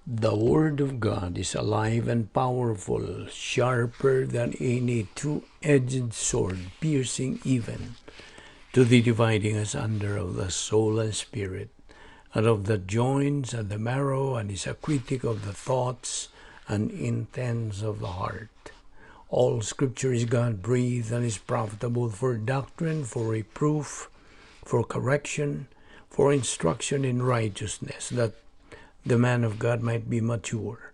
The Word of God is alive and powerful, sharper than any two-edged sword, piercing even to the dividing asunder of the soul and spirit, and of the joints and the marrow, and is a critic of the thoughts and intents of the heart. All Scripture is God-breathed and is profitable for doctrine, for reproof, for correction, for instruction in righteousness, that the man of God might be mature,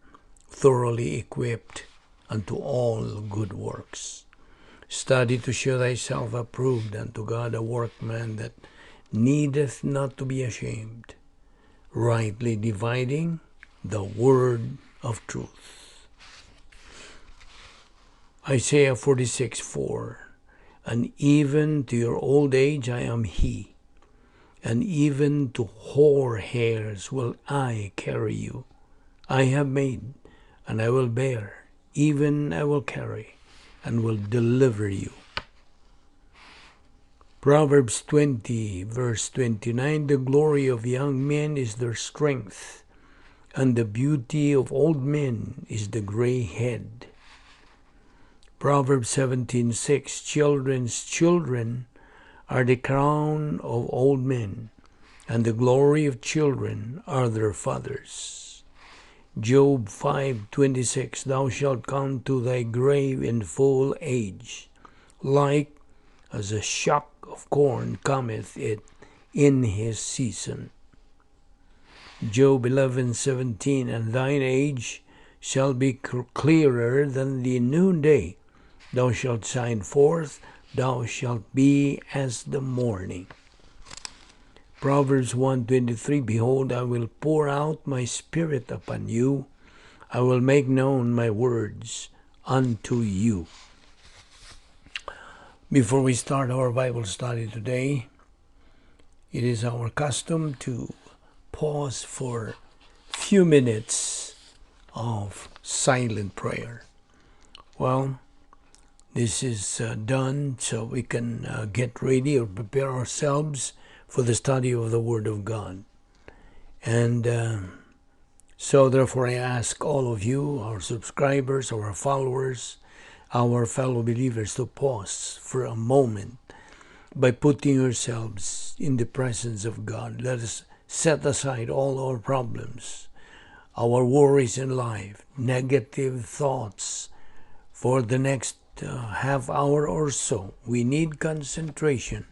thoroughly equipped unto all good works. Study to show thyself approved unto God, a workman that needeth not to be ashamed, rightly dividing the word of truth. Isaiah 46:4. And even to your old age I am he, and even to hoar hairs will I carry you. I have made, and I will bear, even I will carry, and will deliver you. Proverbs 20, verse 29, the glory of young men is their strength, and the beauty of old men is the gray head. Proverbs 17:6, children's children are the crown of old men, and the glory of children are their fathers. Job 5:26, thou shalt come to thy grave in full age, like as a shock of corn cometh it in his season. Job 11:17, and thine age shall be clearer than the noonday. Thou shalt shine forth, thou shalt be as the morning. Proverbs 1:23, behold, I will pour out my spirit upon you. I will make known my words unto you. Before we start our Bible study today, it is our custom to pause for a few minutes of silent prayer. Well, this is done so we can get ready or prepare ourselves for the study of the Word of God. And so therefore I ask all of you, our subscribers, our followers, our fellow believers, to pause for a moment by putting yourselves in the presence of God. Let us set aside all our problems, our worries in life, negative thoughts for the next half hour or so. We need concentration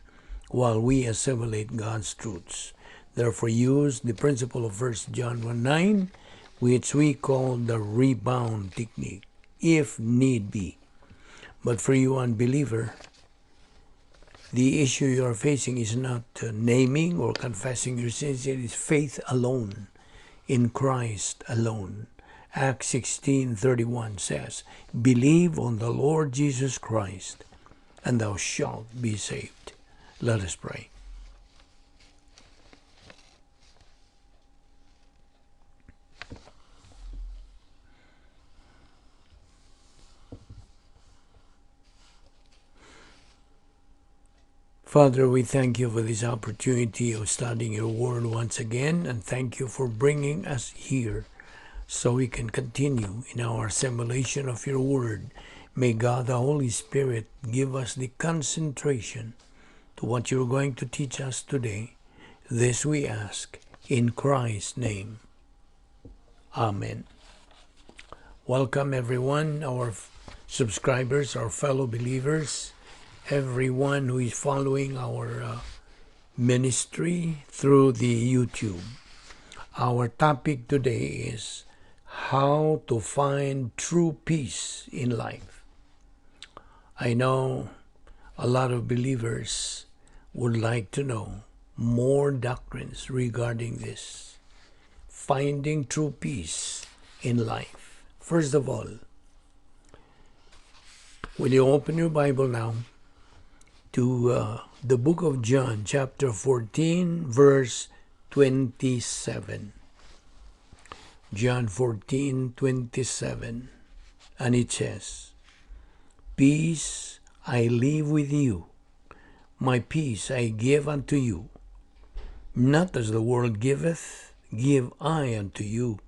while we assimilate God's truths. Therefore, use the principle of 1 John 1:9, which we call the rebound technique, if need be. But for you unbeliever, the issue you are facing is not naming or confessing your sins. It is faith alone, in Christ alone. Acts 16:31 says, believe on the Lord Jesus Christ, and thou shalt be saved. Let us pray. Father, we thank you for this opportunity of studying your word once again, and thank you for bringing us here so we can continue in our assimilation of your word. May God the Holy Spirit give us the concentration to what you're going to teach us today. This we ask in Christ's name. Amen. Welcome everyone, our subscribers, our fellow believers, everyone who is following our ministry through the YouTube. Our topic today is how to find true peace in life. I know a lot of believers would like to know more doctrines regarding this, finding true peace in life. First of all, when you open your Bible now to the book of John, chapter 14, verse 27. John 14:27, and it says, peace I leave with you, my peace I give unto you. Not as the world giveth, give I unto you.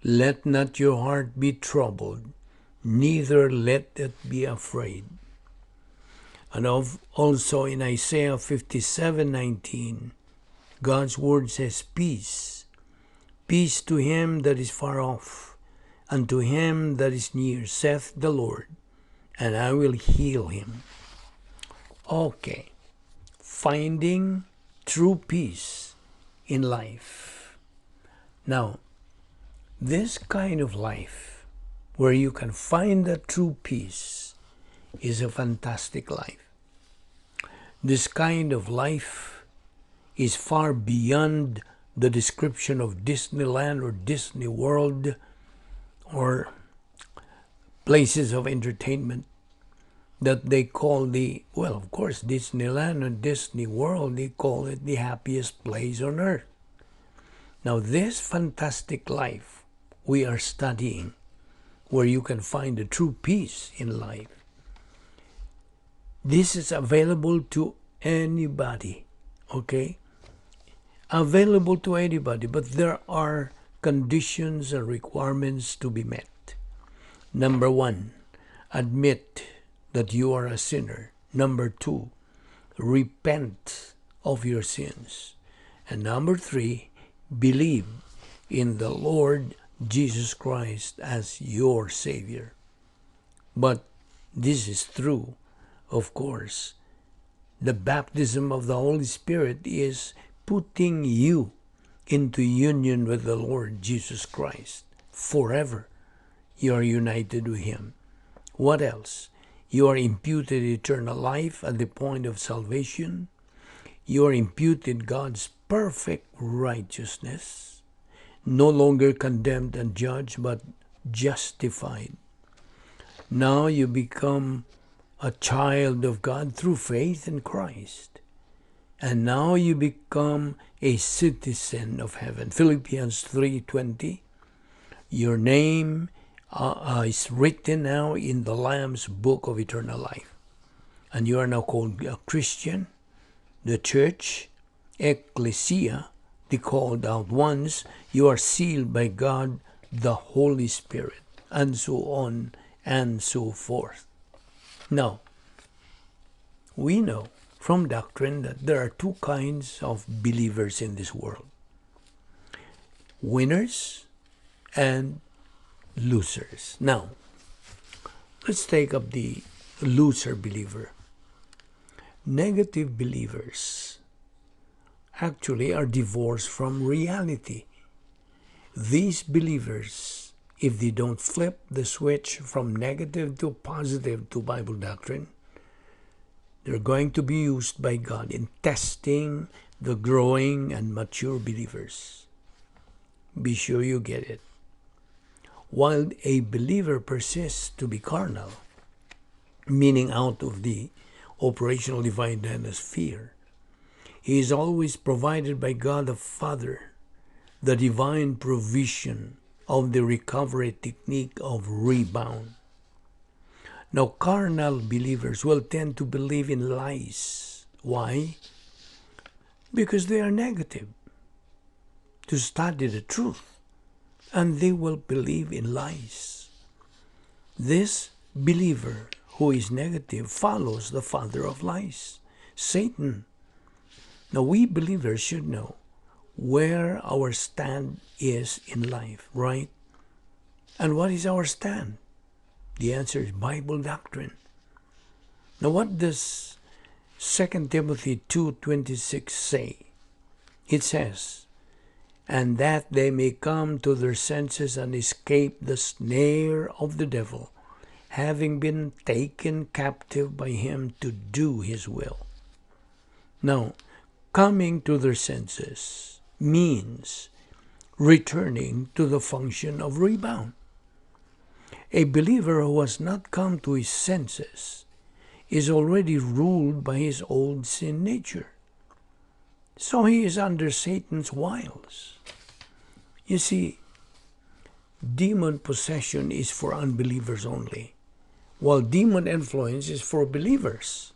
Let not your heart be troubled, neither let it be afraid. And also in Isaiah 57:19, God's word says, peace. Peace to him that is far off, and to him that is near, saith the Lord, and I will heal him. Okay, finding true peace in life. Now, this kind of life, where you can find that true peace, is a fantastic life. This kind of life is far beyond the description of Disneyland or Disney World or places of entertainment that they call of course, Disneyland and Disney World, they call it the happiest place on earth. Now, this fantastic life we are studying, where you can find the true peace in life, this is available to anybody, okay? Available to anybody, but there are conditions and requirements to be met. Number one, admit that you are a sinner. Number two, repent of your sins. And number three, believe in the Lord Jesus Christ as your Savior. But this is true, of course. The baptism of the Holy Spirit is putting you into union with the Lord Jesus Christ forever. You are united with Him. What else? You are imputed eternal life at the point of salvation. You are imputed God's perfect righteousness, no longer condemned and judged, but justified. Now you become a child of God through faith in Christ. And now you become a citizen of heaven. Philippians 3:20. Your name is written now in the Lamb's book of eternal life. And you are now called a Christian, the church, ecclesia, the called out ones. You are sealed by God, the Holy Spirit, and so on and so forth. Now, we know from doctrine that there are two kinds of believers in this world: winners and losers. Now, let's take up the loser believer. Negative believers actually are divorced from reality. These believers, if they don't flip the switch from negative to positive to Bible doctrine, they're going to be used by God in testing the growing and mature believers. Be sure you get it. While a believer persists to be carnal, meaning out of the operational divine atmosphere, he is always provided by God the Father the divine provision of the recovery technique of rebound. Now, carnal believers will tend to believe in lies. Why? Because they are negative to study the truth, and they will believe in lies. This believer who is negative follows the father of lies, Satan. Now, we believers should know where our stand is in life, right? And what is our stand? The answer is Bible doctrine. Now, what does 2 Timothy 2:26 say? It says, "And that they may come to their senses and escape the snare of the devil, having been taken captive by him to do his will." Now, coming to their senses means returning to the function of rebound. A believer who has not come to his senses is already ruled by his old sin nature. So he is under Satan's wiles. You see, demon possession is for unbelievers only, while demon influence is for believers.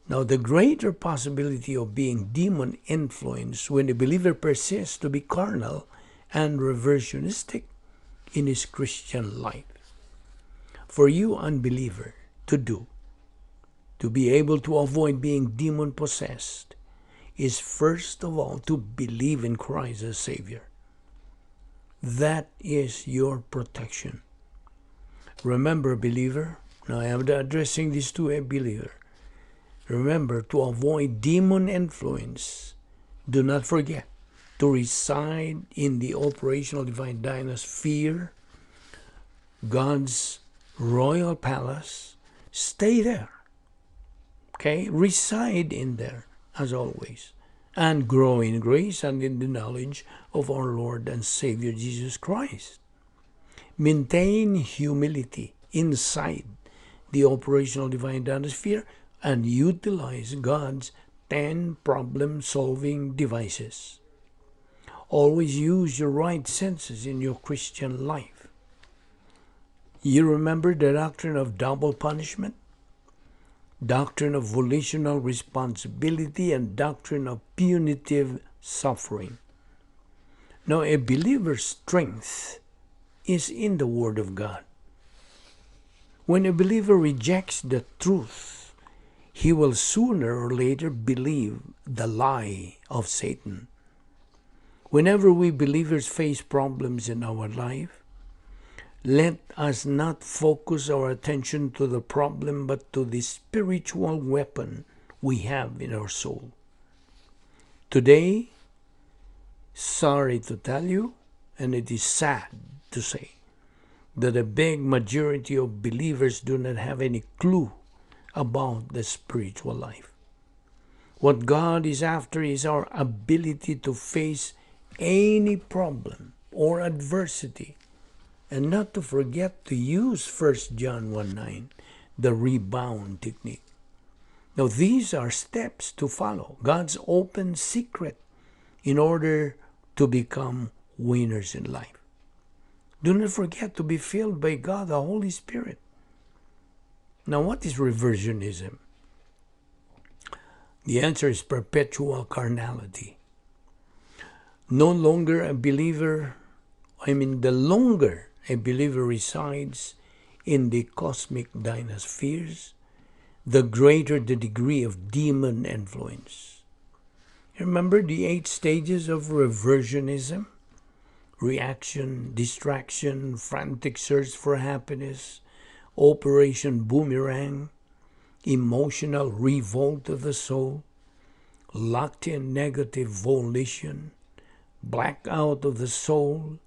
Now, the greater possibility of being demon influenced when a believer persists to be carnal and reversionistic. in his Christian life. For you, unbeliever, to do, to be able to avoid being demon-possessed, is first of all to believe in Christ as Savior. That is your protection. Remember, believer, now I am addressing this to a believer. Remember, to avoid demon influence, do not forget to reside in the operational divine sphere, God's royal palace. Stay there. Okay? Reside in there, as always. And grow in grace and in the knowledge of our Lord and Savior Jesus Christ. Maintain humility inside the operational divine sphere and utilize God's 10 problem-solving devices. Always use your right senses in your Christian life. You remember the doctrine of double punishment, doctrine of volitional responsibility, and doctrine of punitive suffering. Now, a believer's strength is in the Word of God. When a believer rejects the truth, he will sooner or later believe the lie of Satan. Whenever we believers face problems in our life, let us not focus our attention to the problem, but to the spiritual weapon we have in our soul. Today, sorry to tell you, and it is sad to say, that a big majority of believers do not have any clue about the spiritual life. What God is after is our ability to face any problem or adversity, and not to forget to use 1 John 1:9, the rebound technique. Now, these are steps to follow, God's open secret, in order to become winners in life. Do not forget to be filled by God, the Holy Spirit. Now, what is reversionism? The answer is perpetual carnality. The longer a believer resides in the cosmic dynaspheres, the greater the degree of demon influence. Remember the 8 stages of reversionism? Reaction, distraction, frantic search for happiness, Operation Boomerang, emotional revolt of the soul, locked-in negative volition, blackout of the soul,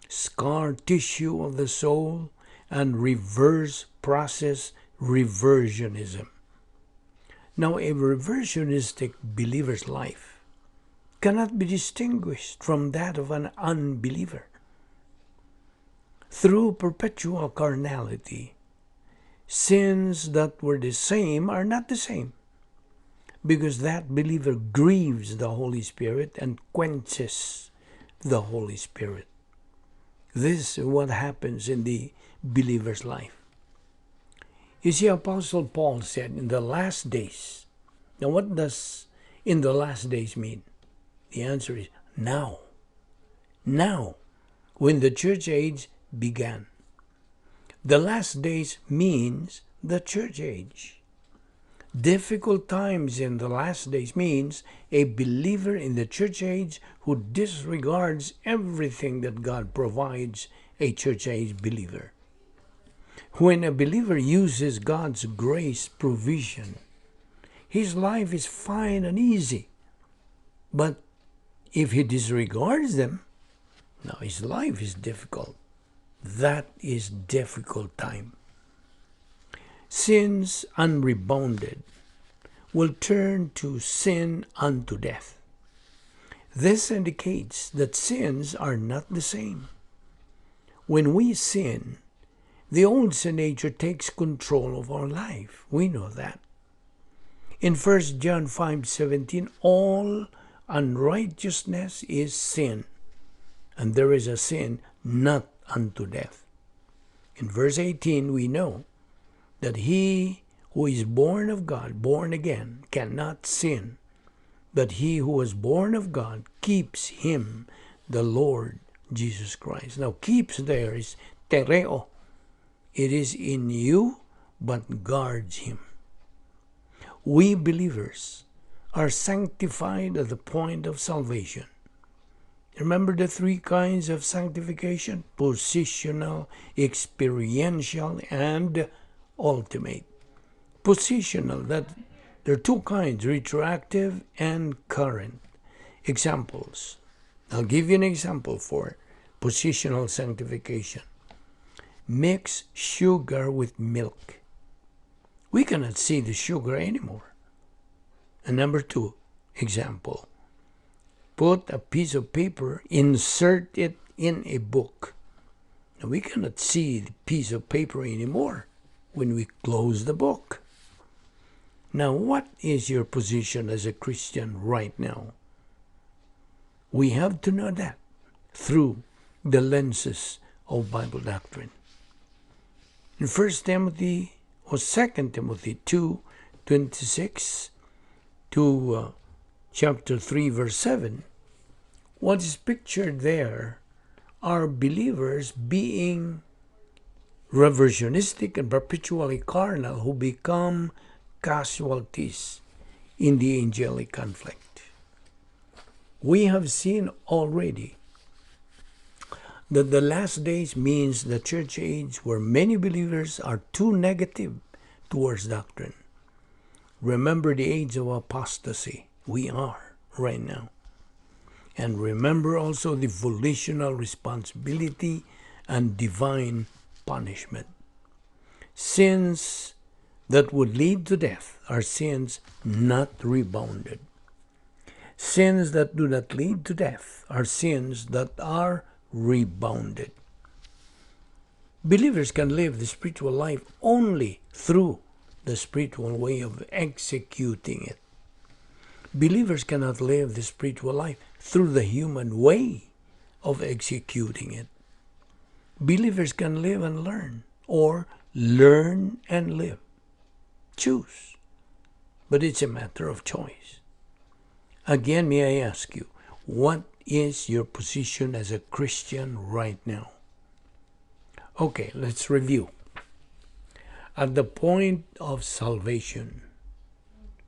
scar tissue of the soul, and reverse process reversionism. Now, a reversionistic believer's life cannot be distinguished from that of an unbeliever. Through perpetual carnality, sins that were the same are not the same, because that believer grieves the Holy Spirit and quenches the Holy Spirit. This is what happens in the believer's life. You see, Apostle Paul said in the last days. Now, what does in the last days mean? The answer is now. Now, when the church age began. The last days means the church age. Difficult times in the last days means a believer in the church age who disregards everything that God provides a church age believer. When a believer uses God's grace provision, his life is fine and easy. But if he disregards them, now his life is difficult. That is difficult time. Sins unrebounded will turn to sin unto death. This indicates that sins are not the same. When we sin, the old sin nature takes control of our life. We know that. In 1 John 5:17, all unrighteousness is sin, and there is a sin not unto death. In verse 18, we know that he who is born of God, born again, cannot sin, but he who is born of God keeps him, the Lord Jesus Christ. Now, keeps there is tereo. It is in you, but guards him. We believers are sanctified at the point of salvation. Remember the three kinds of sanctification? Positional, experiential, and ultimate. Positional, that there are two kinds, retroactive and current. Examples. I'll give you an example for positional sanctification. Mix sugar with milk. We cannot see the sugar anymore. And number two, example. Put a piece of paper, insert it in a book. Now we cannot see the piece of paper anymore when we close the book. Now, what is your position as a Christian right now? We have to know that through the lenses of Bible doctrine. In 1 Timothy or 2 Timothy 2:26 to chapter 3, verse 7, what is pictured there are believers being reversionistic and perpetually carnal who become casualties in the angelic conflict. We have seen already that the last days means the church age where many believers are too negative towards doctrine. Remember the age of apostasy. We are right now. And remember also the volitional responsibility and divine punishment. Sins that would lead to death are sins not rebounded. Sins that do not lead to death are sins that are rebounded. Believers can live the spiritual life only through the spiritual way of executing it. Believers cannot live the spiritual life through the human way of executing it. Believers can live and learn, or learn and live. Choose. But it's a matter of choice. Again, may I ask you, what is your position as a Christian right now? Okay, let's review. At the point of salvation,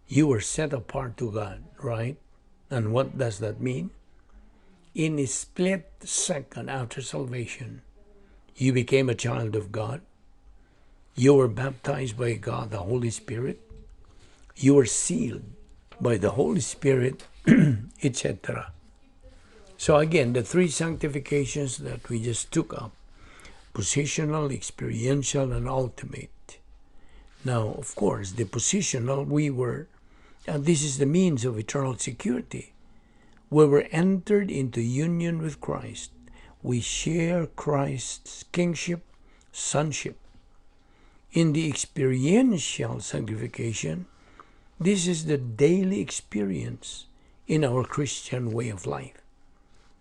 you were set apart to God, right? And what does that mean? In a split second after salvation, you became a child of God. You were baptized by God, the Holy Spirit. You were sealed by the Holy Spirit, etc. So again, the three sanctifications that we just took up: positional, experiential, and ultimate. Now, of course, the positional, and this is the means of eternal security. We were entered into union with Christ. We share Christ's kingship, sonship. In the experiential sanctification, this is the daily experience in our Christian way of life.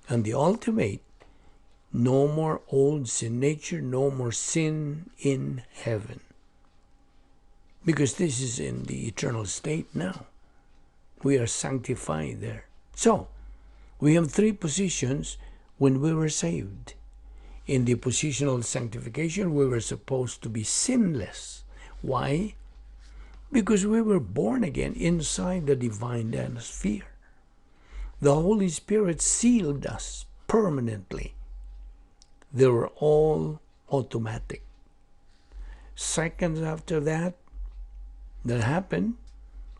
And the ultimate, no more old sin nature, no more sin in heaven. Because this is in the eternal state now. We are sanctified there. So, we have three positions when we were saved. In the positional sanctification, we were supposed to be sinless. Why? Because we were born again inside the divine atmosphere. The Holy Spirit sealed us permanently. They were all automatic. Seconds after that happened,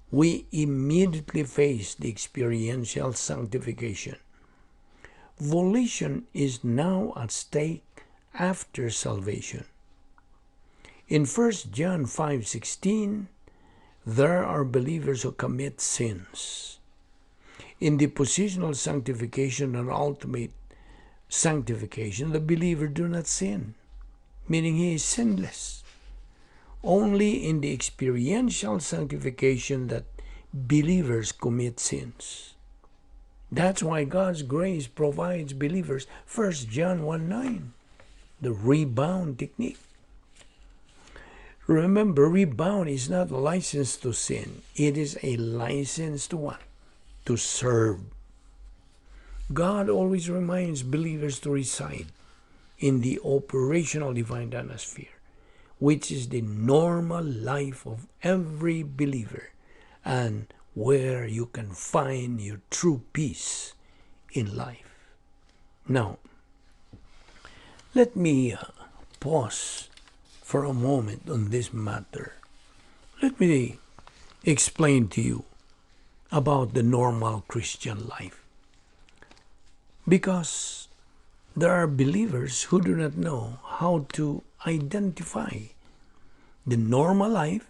we immediately faced the experiential sanctification. Volition is now at stake after salvation. In 1 John 5:16, there are believers who commit sins. In the positional sanctification and ultimate sanctification, the believer do not sin, meaning he is sinless. Only in the experiential sanctification that believers commit sins. That's why God's grace provides believers 1 John 1:9, the rebound technique. Remember, rebound is not a license to sin. It is a license to what? To serve. God always reminds believers to reside in the operational divine atmosphere, which is the normal life of every believer and where you can find your true peace in life. Now, let me pause for a moment on this matter. Let me explain to you about the normal Christian life. Because there are believers who do not know how to identify the normal life,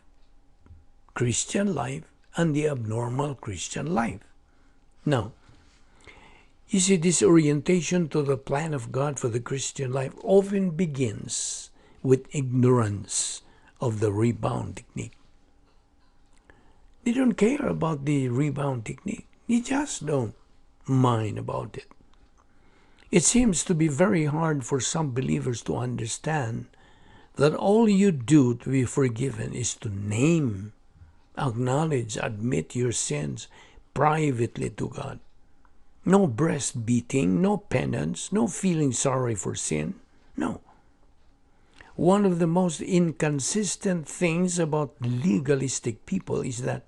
Christian life, and the abnormal Christian life. Now, you see, this orientation to the plan of God for the Christian life often begins with ignorance of the rebound technique. They don't care about the rebound technique. They just don't mind about it. It seems to be very hard for some believers to understand that all you do to be forgiven is to name, acknowledge, admit your sins privately to God. No breast beating, no penance, no feeling sorry for sin. No. One of the most inconsistent things about legalistic people is that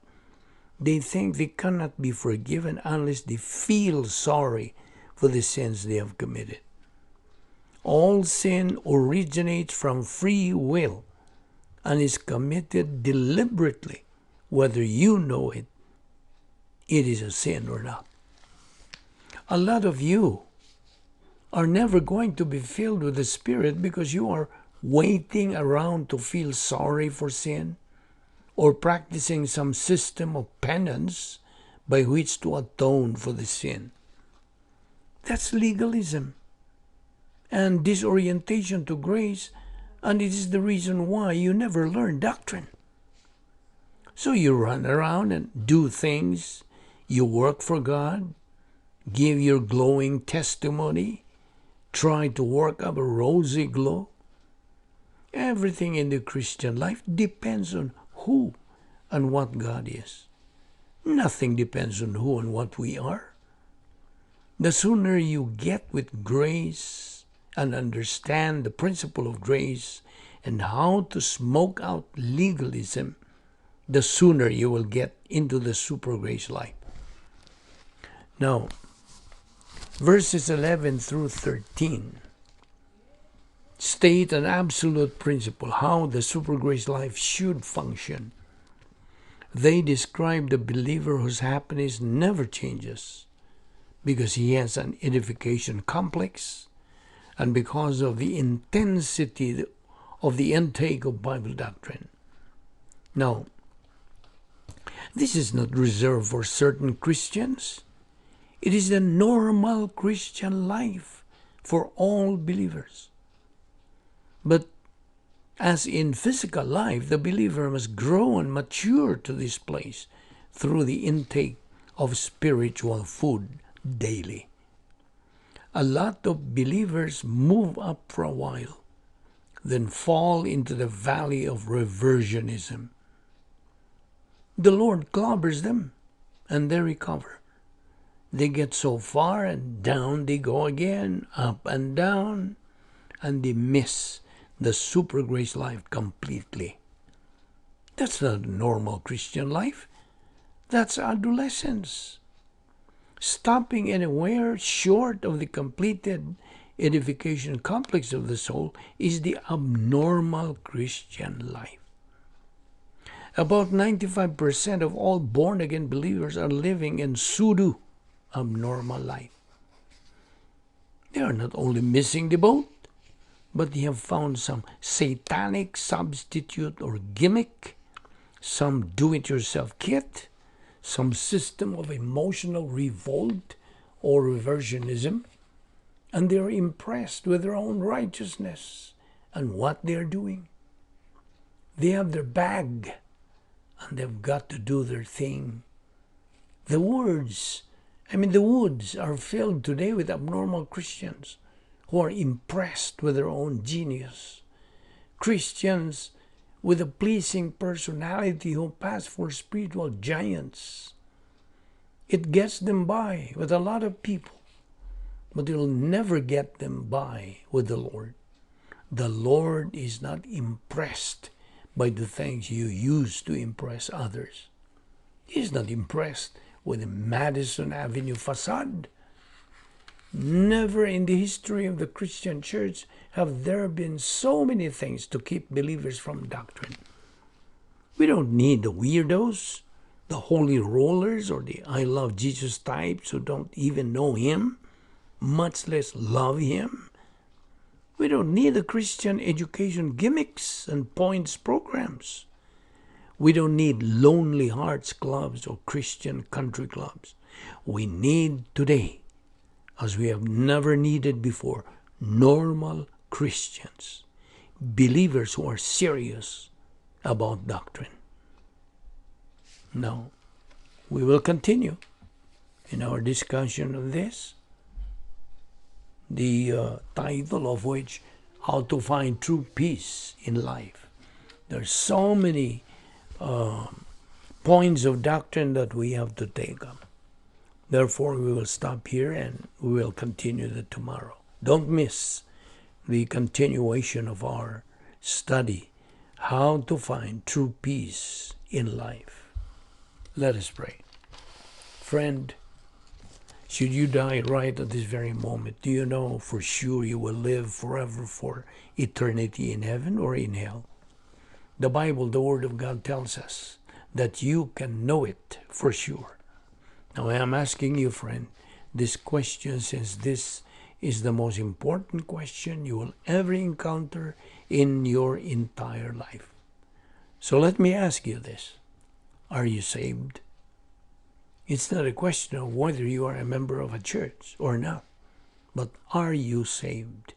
they think they cannot be forgiven unless they feel sorry for the sins they have committed. All sin originates from free will and is committed deliberately, whether you know it is a sin or not. A lot of you are never going to be filled with the Spirit because you are waiting around to feel sorry for sin or practicing some system of penance by which to atone for the sin. That's legalism and disorientation to grace, and it is the reason why you never learn doctrine. So you run around and do things, you work for God, give your glowing testimony, try to work up a rosy glow. Everything in the Christian life depends on who and what God is. Nothing depends on who and what we are. The sooner you get with grace and understand the principle of grace and how to smoke out legalism, the sooner you will get into the super grace life. Now, verses 11 through 13 state an absolute principle how the super grace life should function. They describe the believer whose happiness never changes because he has an edification complex and because of the intensity of the intake of Bible doctrine. Now, this is not reserved for certain Christians. It is the normal Christian life for all believers. But as in physical life, the believer must grow and mature to this place through the intake of spiritual food daily. A lot of believers move up for a while, then fall into the valley of reversionism. The Lord clobbers them, and they recover. They get so far, and down they go again, up and down, and they miss the super grace life completely. That's not normal Christian life. That's adolescence. Stopping anywhere short of the completed edification complex of the soul is the abnormal Christian life. About 95% of all born-again believers are living in pseudo abnormal life. They are not only missing the boat, but they have found some satanic substitute or gimmick, some do-it-yourself kit, some system of emotional revolt or reversionism, and they are impressed with their own righteousness and what they are doing. They have their bag, and they've got to do their thing. The woods are filled today with abnormal Christians who are impressed with their own genius. Christians with a pleasing personality who pass for spiritual giants. It gets them by with a lot of people but it will never get them by with the Lord. The Lord is not impressed by the things you use to impress others. He is not impressed with the Madison Avenue facade. Never in the history of the Christian church have there been so many things to keep believers from doctrine. We don't need the weirdos, the holy rollers, or the I love Jesus types who don't even know Him, much less love Him. We don't need the Christian education gimmicks and points programs. We don't need Lonely Hearts clubs or Christian country clubs. We need today, as we have never needed before, normal Christians, believers who are serious about doctrine. Now, we will continue in our discussion of this, the title of which, How to Find True Peace in Life. There are so many points of doctrine that we have to take up. Therefore, we will stop here and we will continue that tomorrow. Don't miss the continuation of our study, How to Find True Peace in Life. Let us pray. Friend, should you die right at this very moment, do you know for sure you will live forever for eternity in heaven or in hell? The Bible, the Word of God, tells us that you can know it for sure. Now I am asking you, friend, this question, since this is the most important question you will ever encounter in your entire life. So let me ask you this. Are you saved? It's not a question of whether you are a member of a church or not, but are you saved?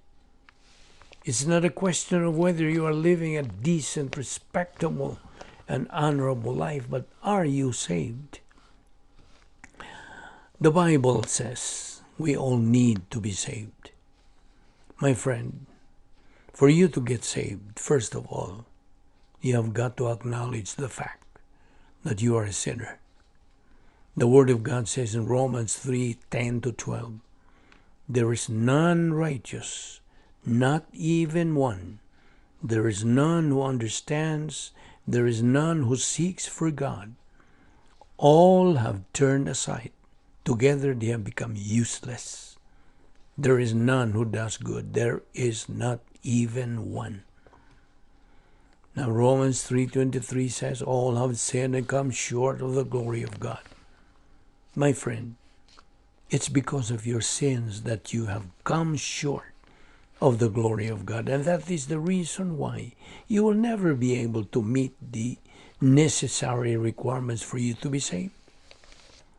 It's not a question of whether you are living a decent, respectable, and honorable life, but are you saved? The Bible says we all need to be saved. My friend, for you to get saved, first of all, you have got to acknowledge the fact that you are a sinner. The Word of God says in Romans 3:10-12, there is none righteous, not even one. There is none who understands. There is none who seeks for God. All have turned aside. Together they have become useless. There is none who does good. There is not even one. Now Romans 3:23 says, all have sinned and come short of the glory of God. My friend, it's because of your sins that you have come short of the glory of God. And that is the reason why you will never be able to meet the necessary requirements for you to be saved.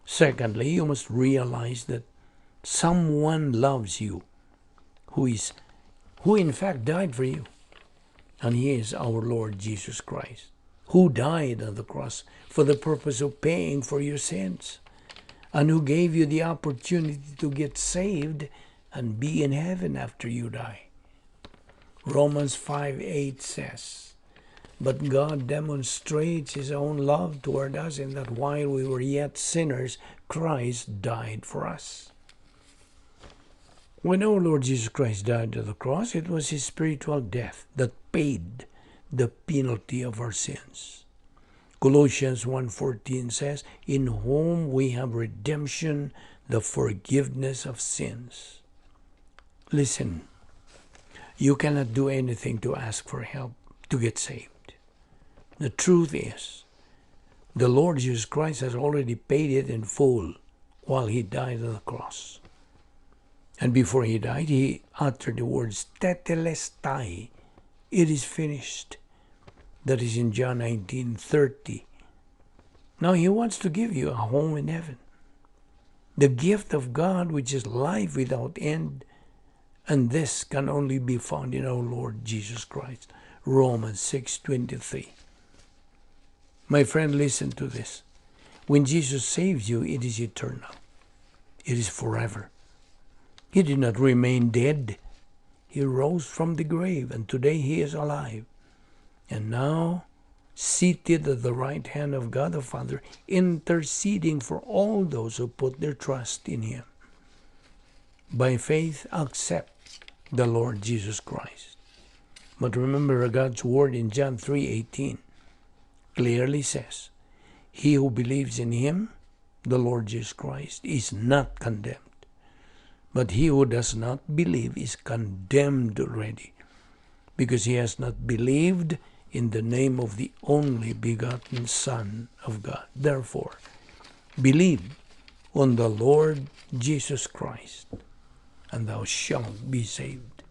Secondly, you must realize that someone loves you who in fact died for you. And He is our Lord Jesus Christ, who died on the cross for the purpose of paying for your sins, and who gave you the opportunity to get saved and be in heaven after you die. Romans 5:8 says, but God demonstrates His own love toward us in that while we were yet sinners, Christ died for us. When our Lord Jesus Christ died on the cross, it was His spiritual death that paid the penalty of our sins. Colossians 1:14 says, in whom we have redemption, the forgiveness of sins. Listen, you cannot do anything to ask for help to get saved. The truth is, the Lord Jesus Christ has already paid it in full while He died on the cross. And before He died, He uttered the words, tetelestai, it is finished. That is in John 19:30. Now He wants to give you a home in heaven. The gift of God, which is life without end, and this can only be found in our Lord Jesus Christ. Romans 6:23. My friend, listen to this. When Jesus saves you, it is eternal. It is forever. He did not remain dead. He rose from the grave, and today He is alive. And now, seated at the right hand of God the Father, interceding for all those who put their trust in Him. by faith accept the Lord Jesus Christ. But remember, God's word in John 3:18 clearly says, he who believes in him, the Lord Jesus Christ, is not condemned. But he who does not believe is condemned already, because he has not believed in the name of the only begotten Son of God. Therefore, believe on the Lord Jesus Christ, and thou shalt be saved.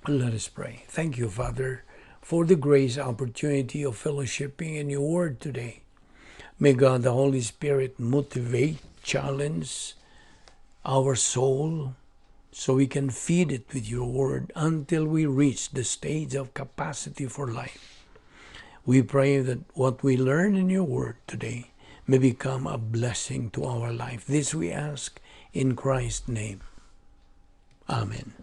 Let us pray. Thank you, Father, for the grace opportunity of fellowshipping in your word today. May God the Holy Spirit motivate, challenge our soul so we can feed it with your word until we reach the stage of capacity for life. We pray that what we learn in your word today may become a blessing to our life. This we ask in Christ's name. Amen.